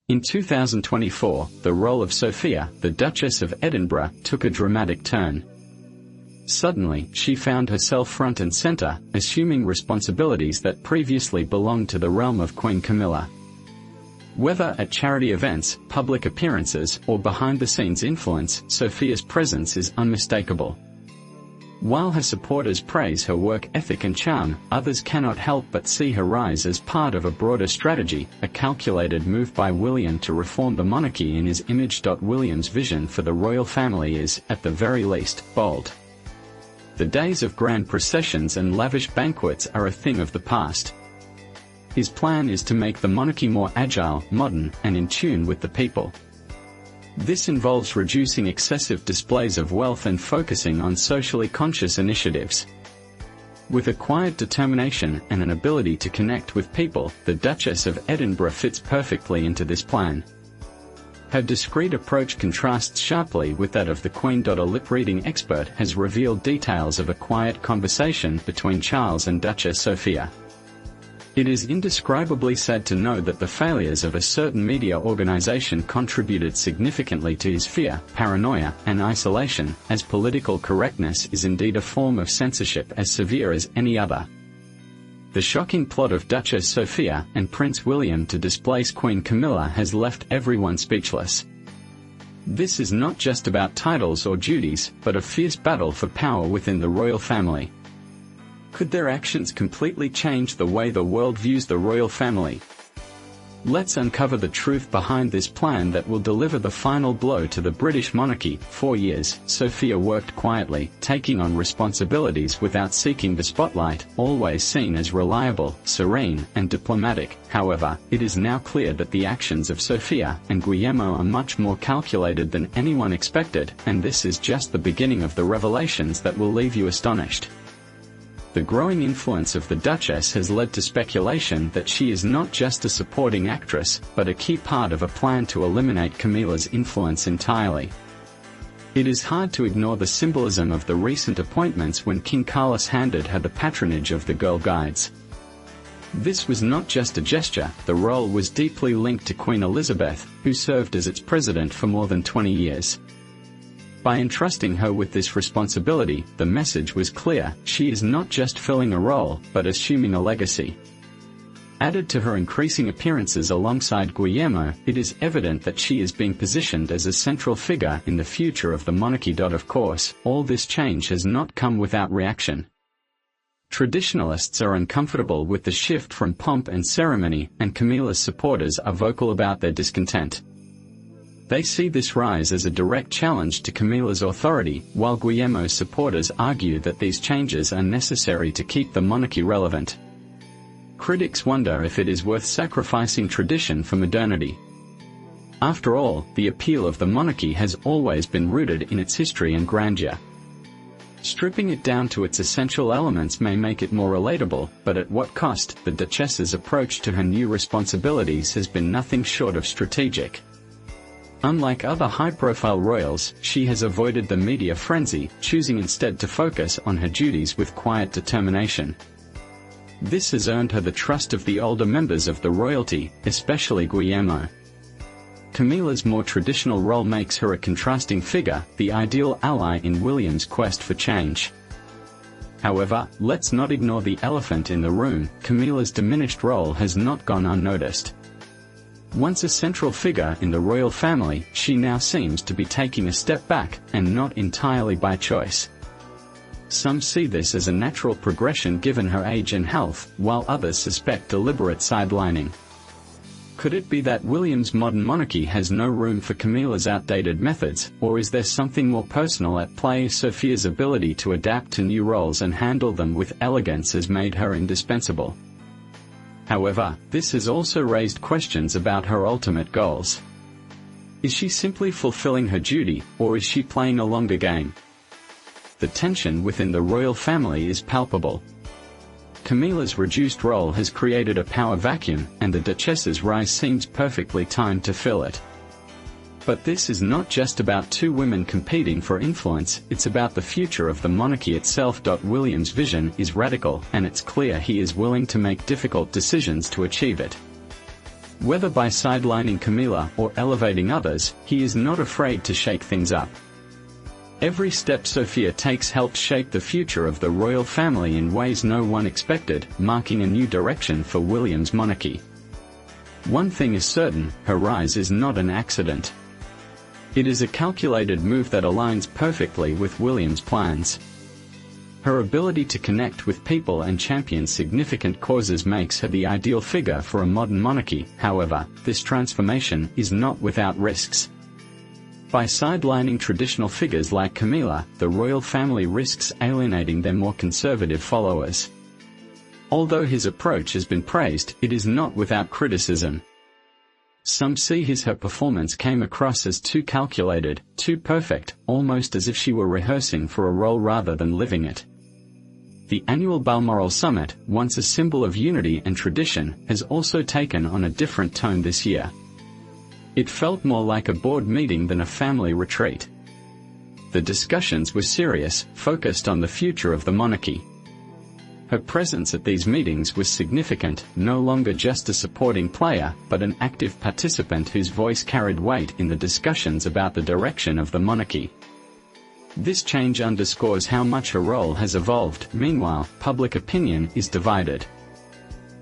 In 2024, the role of Sophia, the Duchess of Edinburgh, took a dramatic turn. Suddenly, she found herself front and center, assuming responsibilities that previously belonged to the realm of Queen Camilla. Whether at charity events, public appearances, or behind-the-scenes influence, Sophia's presence is unmistakable. While her supporters praise her work ethic and charm, others cannot help but see her rise as part of a broader strategy, a calculated move by William to reform the monarchy in his image. William's vision for the royal family is, at the very least, bold. The days of grand processions and lavish banquets are a thing of the past. His plan is to make the monarchy more agile, modern, and in tune with the people. This involves reducing excessive displays of wealth and focusing on socially conscious initiatives. With a quiet determination and an ability to connect with people, the Duchess of Edinburgh fits perfectly into this plan. Her discreet approach contrasts sharply with that of the Queen. A lip-reading expert has revealed details of a quiet conversation between Charles and Duchess Sophia. It is indescribably sad to know that the failures of a certain media organization contributed significantly to his fear, paranoia, and isolation, as political correctness is indeed a form of censorship as severe as any other. The shocking plot of Duchess Sophia and Prince William to displace Queen Camilla has left everyone speechless. This is not just about titles or duties, but a fierce battle for power within the royal family. Could their actions completely change the way the world views the royal family? Let's uncover the truth behind this plan that will deliver the final blow to the British monarchy. 4 years, Sophia worked quietly, taking on responsibilities without seeking the spotlight, always seen as reliable, serene, and diplomatic. However, it is now clear that the actions of Sophia and Guillermo are much more calculated than anyone expected, and this is just the beginning of the revelations that will leave you astonished. The growing influence of the Duchess has led to speculation that she is not just a supporting actress, but a key part of a plan to eliminate Camilla's influence entirely. It is hard to ignore the symbolism of the recent appointments when King Carlos handed her the patronage of the Girl Guides. This was not just a gesture, the role was deeply linked to Queen Elizabeth, who served as its president for more than 20 years. By entrusting her with this responsibility, the message was clear: she is not just filling a role, but assuming a legacy. Added to her increasing appearances alongside Guillermo, it is evident that she is being positioned as a central figure in the future of the monarchy. Of course, all this change has not come without reaction. Traditionalists are uncomfortable with the shift from pomp and ceremony, and Camilla's supporters are vocal about their discontent. They see this rise as a direct challenge to Camilla's authority, while Guillermo's supporters argue that these changes are necessary to keep the monarchy relevant. Critics wonder if it is worth sacrificing tradition for modernity. After all, the appeal of the monarchy has always been rooted in its history and grandeur. Stripping it down to its essential elements may make it more relatable, but at what cost? The Duchess's approach to her new responsibilities has been nothing short of strategic. Unlike other high-profile royals, she has avoided the media frenzy, choosing instead to focus on her duties with quiet determination. This has earned her the trust of the older members of the royalty, especially Guillermo. Camilla's more traditional role makes her a contrasting figure, the ideal ally in William's quest for change. However, let's not ignore the elephant in the room: Camilla's diminished role has not gone unnoticed. Once a central figure in the royal family, she now seems to be taking a step back, and not entirely by choice. Some see this as a natural progression given her age and health, while others suspect deliberate sidelining. Could it be that William's modern monarchy has no room for Camilla's outdated methods, or is there something more personal at play? Sophia's ability to adapt to new roles and handle them with elegance has made her indispensable. However, this has also raised questions about her ultimate goals. Is she simply fulfilling her duty, or is she playing a longer game? The tension within the royal family is palpable. Camilla's reduced role has created a power vacuum, and the Duchess's rise seems perfectly timed to fill it. But this is not just about two women competing for influence, it's about the future of the monarchy itself. William's vision is radical, and it's clear he is willing to make difficult decisions to achieve it. Whether by sidelining Camilla or elevating others, he is not afraid to shake things up. Every step Sophia takes helps shape the future of the royal family in ways no one expected, marking a new direction for William's monarchy. One thing is certain, her rise is not an accident. It is a calculated move that aligns perfectly with William's plans. Her ability to connect with people and champion significant causes makes her the ideal figure for a modern monarchy. However, this transformation is not without risks. By sidelining traditional figures like Camilla, the royal family risks alienating their more conservative followers. Although his approach has been praised, it is not without criticism. Some see her performance came across as too calculated, too perfect, almost as if she were rehearsing for a role rather than living it. The annual Balmoral Summit, once a symbol of unity and tradition, has also taken on a different tone this year. It felt more like a board meeting than a family retreat. The discussions were serious, focused on the future of the monarchy. Her presence at these meetings was significant, no longer just a supporting player, but an active participant whose voice carried weight in the discussions about the direction of the monarchy. This change underscores how much her role has evolved. Meanwhile, public opinion is divided.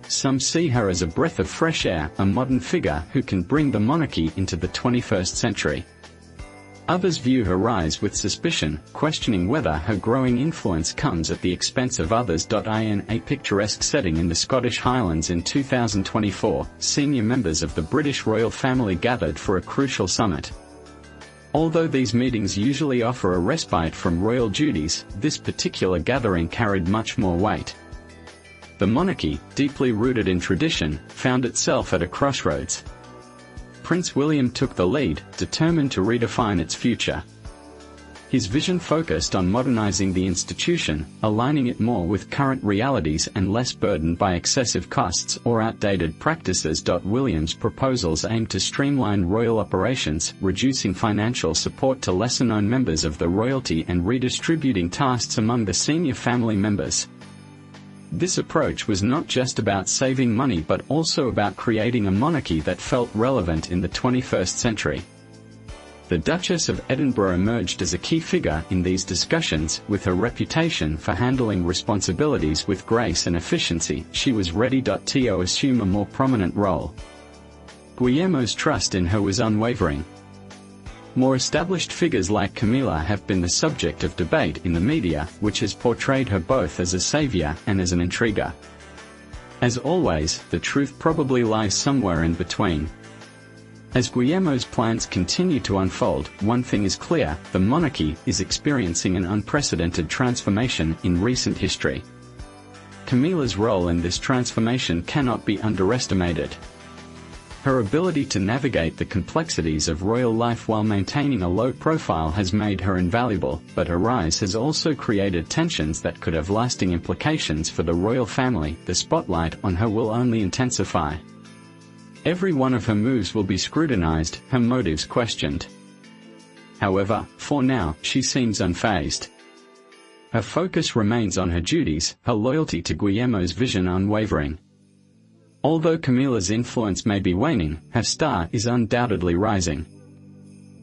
Some see her as a breath of fresh air, a modern figure who can bring the monarchy into the 21st century. Others view her rise with suspicion, questioning whether her growing influence comes at the expense of others. In a picturesque setting in the Scottish Highlands in 2024, senior members of the British royal family gathered for a crucial summit. Although these meetings usually offer a respite from royal duties, this particular gathering carried much more weight. The monarchy, deeply rooted in tradition, found itself at a crossroads. Prince William took the lead, determined to redefine its future. His vision focused on modernizing the institution, aligning it more with current realities and less burdened by excessive costs or outdated practices. William's proposals aimed to streamline royal operations, reducing financial support to lesser-known members of the royalty and redistributing tasks among the senior family members. This approach was not just about saving money but also about creating a monarchy that felt relevant in the 21st century. The Duchess of Edinburgh emerged as a key figure in these discussions. With her reputation for handling responsibilities with grace and efficiency, she was ready to assume a more prominent role. Guillermo's trust in her was unwavering. More established figures like Camilla have been the subject of debate in the media, which has portrayed her both as a savior and as an intriguer. As always, the truth probably lies somewhere in between. As Guillermo's plans continue to unfold, one thing is clear: the monarchy is experiencing an unprecedented transformation in recent history. Camilla's role in this transformation cannot be underestimated. Her ability to navigate the complexities of royal life while maintaining a low profile has made her invaluable, but her rise has also created tensions that could have lasting implications for the royal family. The spotlight on her will only intensify. Every one of her moves will be scrutinized, her motives questioned. However, for now, she seems unfazed. Her focus remains on her duties, her loyalty to Guillermo's vision unwavering. Although Camilla's influence may be waning, her star is undoubtedly rising.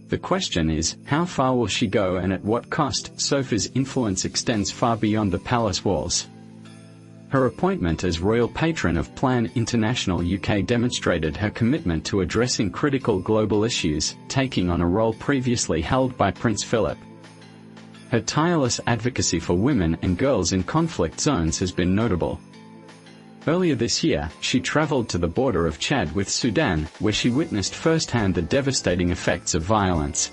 The question is, how far will she go and at what cost? Sophie's influence extends far beyond the palace walls. Her appointment as Royal Patron of Plan International UK demonstrated her commitment to addressing critical global issues, taking on a role previously held by Prince Philip. Her tireless advocacy for women and girls in conflict zones has been notable. Earlier this year, she traveled to the border of Chad with Sudan, where she witnessed firsthand the devastating effects of violence.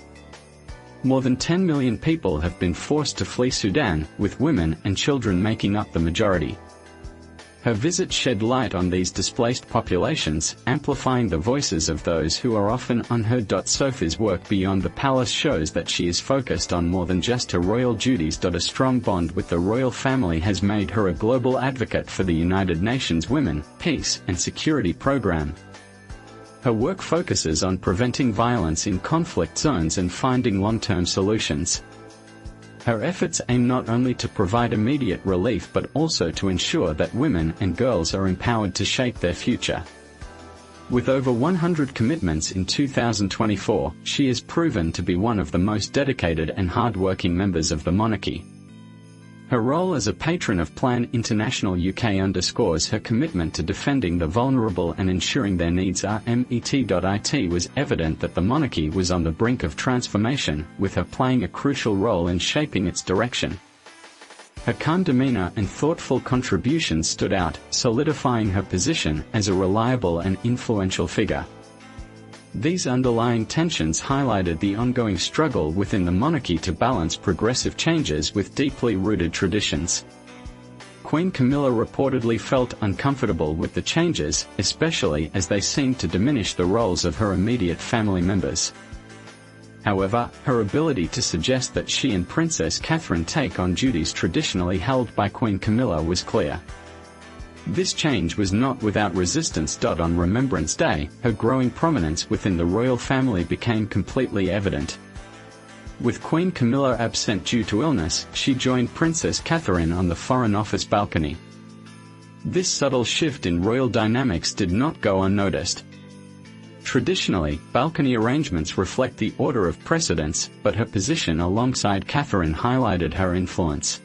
More than 10 million people have been forced to flee Sudan, with women and children making up the majority. Her visit shed light on these displaced populations, amplifying the voices of those who are often unheard. Sophie's work beyond the palace shows that she is focused on more than just her royal duties. A strong bond with the royal family has made her a global advocate for the United Nations Women, Peace and Security Program. Her work focuses on preventing violence in conflict zones and finding long-term solutions. Her efforts aim not only to provide immediate relief but also to ensure that women and girls are empowered to shape their future. With over 100 commitments in 2024, she is proven to be one of the most dedicated and hard-working members of the monarchy. Her role as a patron of Plan International UK underscores her commitment to defending the vulnerable and ensuring their needs are met. It was evident that the monarchy was on the brink of transformation, with her playing a crucial role in shaping its direction. Her calm demeanour and thoughtful contributions stood out, solidifying her position as a reliable and influential figure. These underlying tensions highlighted the ongoing struggle within the monarchy to balance progressive changes with deeply rooted traditions. Queen Camilla reportedly felt uncomfortable with the changes, especially as they seemed to diminish the roles of her immediate family members. However, her ability to suggest that she and Princess Catherine take on duties traditionally held by Queen Camilla was clear. This change was not without resistance. On Remembrance Day, her growing prominence within the royal family became completely evident. With Queen Camilla absent due to illness, she joined Princess Catherine on the Foreign Office balcony. This subtle shift in royal dynamics did not go unnoticed. Traditionally, balcony arrangements reflect the order of precedence, but her position alongside Catherine highlighted her influence.